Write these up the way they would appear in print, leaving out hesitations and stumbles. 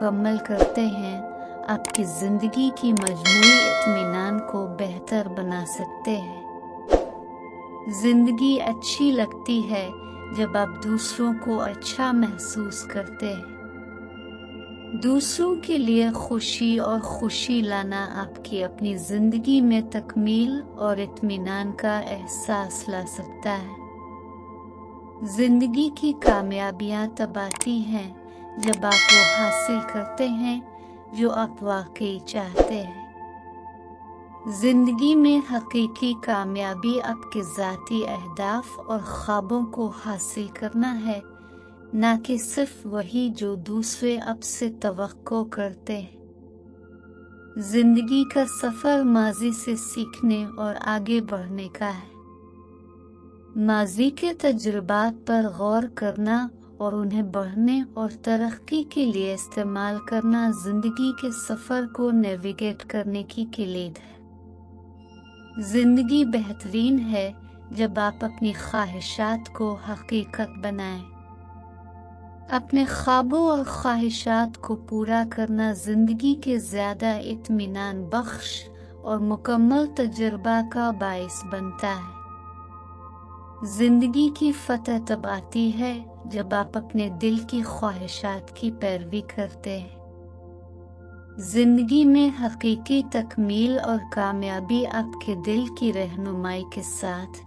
मुकम्मल करते हैं, आपकी ज़िंदगी की मजमूई इत्मीनान को बेहतर बना सकते हैं। ज़िंदगी अच्छी लगती है जब आप दूसरों को अच्छा महसूस करते हैं। दूसरों के लिए खुशी और खुशी लाना आपकी अपनी ज़िंदगी में तकमील और इत्मीनान का एहसास ला सकता है। ज़िंदगी की कामयाबियाँ तब आती हैं जब आप वो हासिल करते हैं जो आप वाकई चाहते हैं। ज़िंदगी में हकीकी कामयाबी आपके ज़ाती अहदाफ और ख्वाबों को हासिल करना है, ना कि सिर्फ वही जो दूसरे आपसे तवक्को करते हैं। ज़िंदगी का सफ़र माजी से सीखने और आगे बढ़ने का है। माजी के तजुर्बात पर गौर करना और उन्हें बढ़ने और तरक्की के लिए इस्तेमाल करना ज़िंदगी के सफ़र को नेविगेट करने की किलीद है। ज़िंदगी बेहतरीन है जब आप अपनी ख्वाहिशात को हकीकत बनाएं। अपने ख्वाबों और ख्वाहिशात को पूरा करना ज़िंदगी के ज़्यादा इत्मीनान बख्श और मुकम्मल तजुर्बा का बाइस बनता है। ज़िंदगी की फतह तब आती है जब आप अपने दिल की ख्वाहिशात की पैरवी करते हैं। ज़िंदगी में हकीकी तकमील और कामयाबी आपके दिल की रहनुमाई के साथ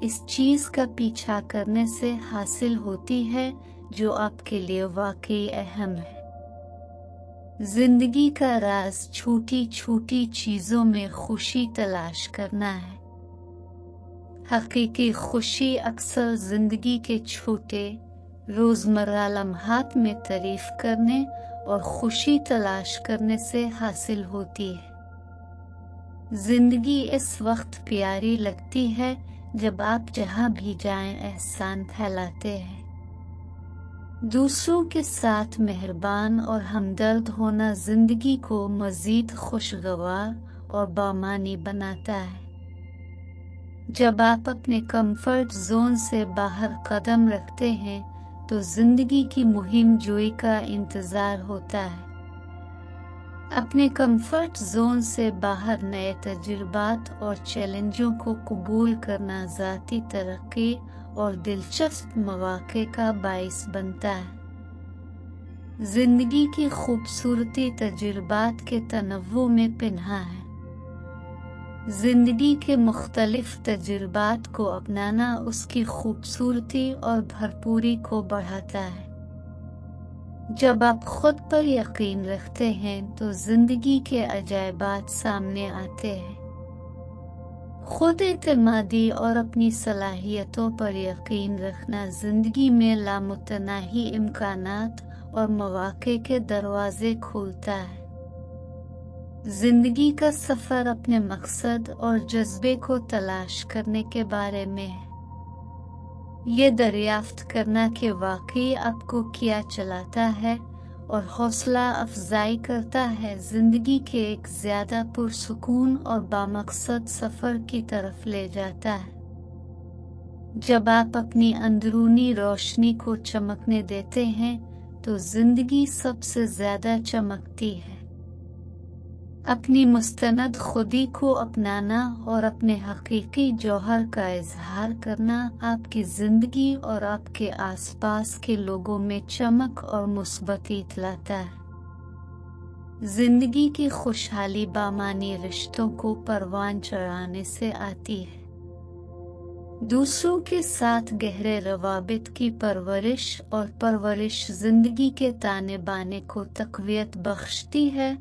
इस चीज़ का पीछा करने से हासिल होती है जो आपके लिए वाकई अहम है। ज़िंदगी का राज छोटी छोटी चीज़ों में खुशी तलाश करना है। हकीकी खुशी अक्सर ज़िंदगी के छोटे रोज़मर्रा लम्हात में तारीफ़ करने और खुशी तलाश करने से हासिल होती है। ज़िंदगी इस वक्त प्यारी लगती है जब आप जहाँ भी जाएं एहसान फैलाते हैं। दूसरों के साथ मेहरबान और हमदर्द होना ज़िंदगी को मज़ीद खुशगवार और बामानी बनाता है। जब आप अपने कंफर्ट जोन से बाहर कदम रखते हैं तो ज़िंदगी की मुहिम जोई का इंतज़ार होता है। अपने कंफर्ट जोन से बाहर नए तजुर्बात और चैलेंजों को कबूल करना ज़ाती तरक्की और दिलचस्प मौक़े का बाइस बनता है। ज़िंदगी की खूबसूरती तजुर्बात के तनव्वु में पिन्हा है। ज़िंदगी के मुख्तलिफ तजुर्बात को अपनाना उसकी खूबसूरती और भरपूरी को बढ़ाता है। जब आप खुद पर यकीन रखते हैं तो ज़िंदगी के अजायबात सामने आते हैं। खुद एतमादी और अपनी सलाहियतों पर यकीन रखना ज़िंदगी में लामुतनाही इम्कानात और मौक़े के दरवाज़े खोलता है। ज़िंदगी का सफ़र अपने मकसद और जज्बे को तलाश करने के बारे में है। ये दरियाफ्त करना कि वाकई आपको क्या चलाता है और हौसला अफजाई करता है ज़िंदगी के एक ज़्यादा पुरसुकून और बामकसद सफ़र की तरफ ले जाता है। जब आप अपनी अंदरूनी रोशनी को चमकने देते हैं तो ज़िंदगी सबसे ज़्यादा चमकती है। अपनी मुस्तनद खुदी को अपनाना और अपने हकीकी जौहर का इजहार करना आपकी ज़िंदगी और आपके आसपास के लोगों में चमक और मुस्बतीत लाता है। ज़िंदगी की खुशहाली बामानी रिश्तों को परवान चढ़ाने से आती है। दूसरों के साथ गहरे रवाबित की परवरिश और परवरिश ज़िंदगी के ताने बाने को तक़वियत बख्शती है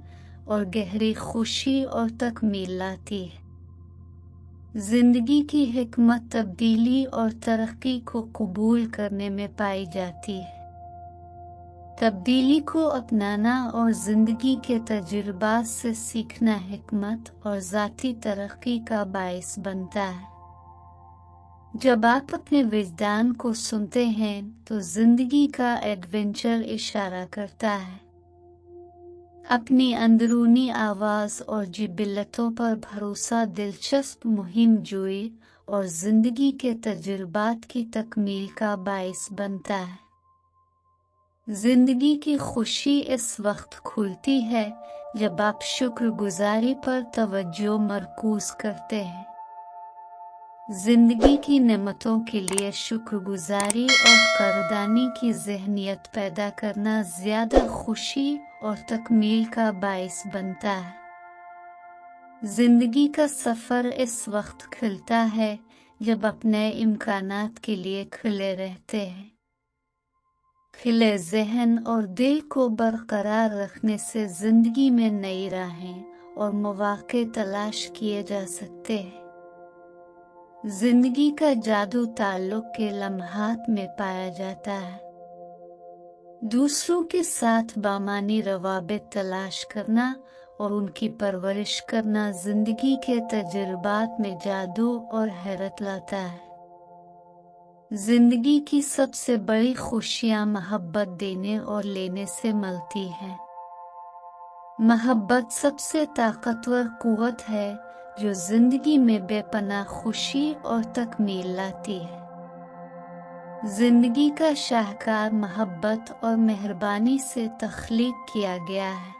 और गहरी खुशी और तकमील लाती है। ज़िंदगी की हिकमत तब्दीली और तरक्की को कबूल करने में पाई जाती है। तब्दीली को अपनाना और ज़िंदगी के तजुर्बात से सीखना हिकमत और ज़ाती तरक्की का बाइस बनता है। जब आप अपने विजदान को सुनते हैं तो ज़िंदगी का एडवेंचर इशारा करता है। अपनी अंदरूनी आवाज़ और जिबिलतों पर भरोसा दिलचस्प मुहिम जोई और ज़िंदगी के तजुर्बात की तकमील का बाइस बनता है। जिंदगी की खुशी इस वक्त खुलती है जब आप शुक्रगुजारी पर तवज्जो मरकूज करते हैं। जिंदगी की नेमतों के लिए शुक्रगुजारी और कदरदानी की ज़हनियत पैदा करना ज़्यादा खुशी और तकमील का बाइस बनता है। जिंदगी का सफ़र इस वक्त खिलता है जब आप नए इम्कानात के लिए खुले रहते हैं। खिले ज़हन और दिल को बरकरार रखने से ज़िंदगी में नई राहें और मौक़े तलाश किए जा सकते हैं। ज़िंदगी का जादू ताल्लुक़ के लम्हात में पाया जाता है। दूसरों के साथ बामानी रवाबित तलाश करना और उनकी परवरिश करना ज़िंदगी के तजुर्बात में जादू और हैरत लाता है। जिंदगी की सबसे बड़ी खुशियाँ मोहब्बत देने और लेने से मिलती हैं। मोहब्बत सबसे ताकतवर कुव्वत है जो जिंदगी में बेपनाह खुशी और तकमील लाती है। जिंदगी का शाहकार मोहब्बत और मेहरबानी से तख्लीक किया गया है।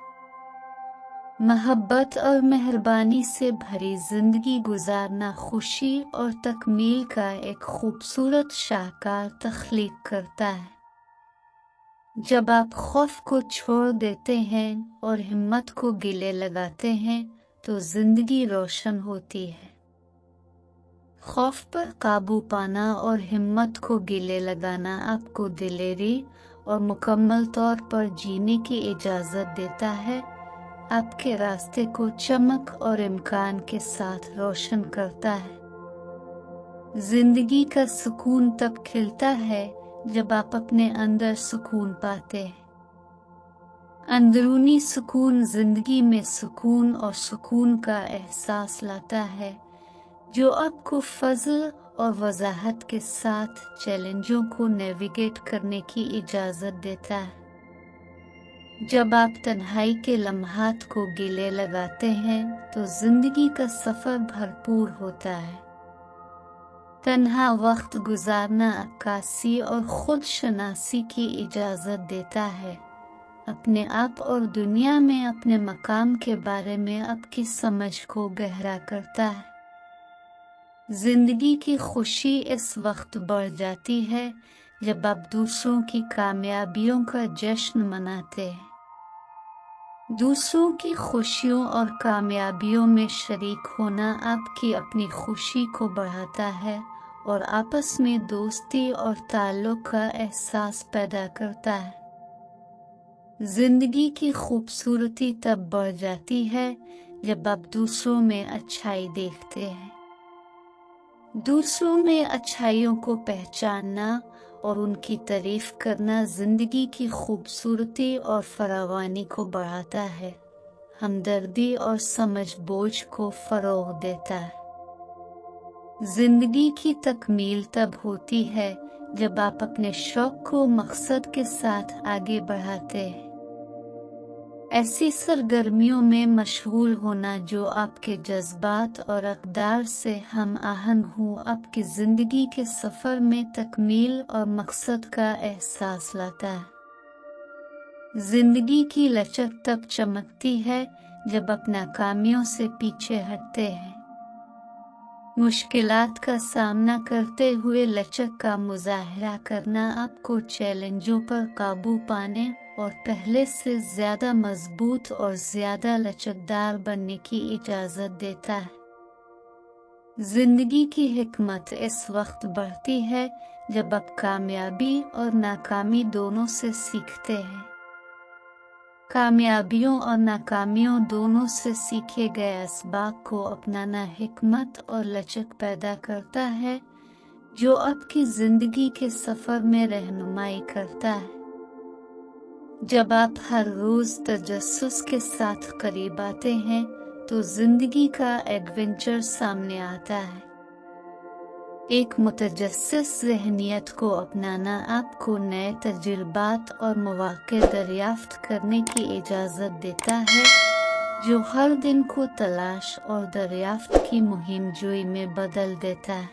मोहब्बत और मेहरबानी से भरी जिंदगी गुजारना खुशी और तकमील का एक खूबसूरत शाहकार तख्लीक करता है। जब आप खौफ को छोड़ देते हैं और हिम्मत को गले लगाते हैं तो जिंदगी रोशन होती है। खौफ पर काबू पाना और हिम्मत को गले लगाना आपको दिलेरी और मुकम्मल तौर पर जीने की इजाज़त देता है, आपके रास्ते को चमक और इम्कान के साथ रोशन करता है। जिंदगी का सुकून तब खिलता है जब आप अपने अंदर सुकून पाते हैं। अंदरूनी सुकून जिंदगी में सुकून और सुकून का एहसास लाता है जो आपको फजल और वजाहत के साथ चैलेंजों को नेविगेट करने की इजाज़त देता है। जब आप तन्हाई के लम्हात को गले लगाते हैं तो जिंदगी का सफ़र भरपूर होता है। तन्हा वक्त गुजारना अक्कासी और खुद शनासी की इजाज़त देता है। अपने आप और दुनिया में अपने मकाम के बारे में आपकी समझ को गहरा करता है। जिंदगी की खुशी इस वक्त बढ़ जाती है जब आप दूसरों की कामयाबियों का जश्न मनाते हैं। दूसरों की खुशियों और कामयाबियों में शरीक होना आपकी अपनी खुशी को बढ़ाता है और आपस में दोस्ती और ताल्लुक़ का एहसास पैदा करता है। जिंदगी की खूबसूरती तब बढ़ जाती है जब आप दूसरों में अच्छाई देखते हैं। दूसरों में अच्छाइयों को पहचानना और उनकी तारीफ करना जिंदगी की खूबसूरती और फरावानी को बढ़ाता है, हमदर्दी और समझ बोझ को फरोग देता है। जिंदगी की तकमील तब होती है जब आप अपने शौक को मकसद के साथ आगे बढ़ाते हैं। ऐसी सरगर्मियों में मशगूल होना जो आपके जज्बात और अक़दार से हम आहंग हो आपकी ज़िंदगी के सफ़र में तकमील और मकसद का एहसास लाता है। ज़िंदगी की लचक तब चमकती है जब आप नाकामियों से पीछे हटते हैं। मुश्किलात का सामना करते हुए लचक का मुज़ाहरा करना आपको चैलेंजों पर काबू पाने और पहले से ज़्यादा मजबूत और ज़्यादा लचकदार बनने की इजाज़त देता है। ज़िंदगी की हिकमत इस वक्त बढ़ती है जब आप कामयाबी और नाकामी दोनों से सीखते हैं। कामयाबियों और नाकामियों दोनों से सीखे गए असबाब को अपनाना हिकमत और लचक पैदा करता है जो आपकी ज़िंदगी के सफ़र में रहनुमाई करता है। जब आप हर रोज़ तजस्सुस के साथ करीब आते हैं तो ज़िंदगी का एडवेंचर सामने आता है। एक मुतजस्सिस ज़हनियत को अपनाना आपको नए तजुर्बात और मौक़े दरियाफ्त करने की इजाज़त देता है जो हर दिन को तलाश और दरियाफ्त की मुहिम जोई में बदल देता है।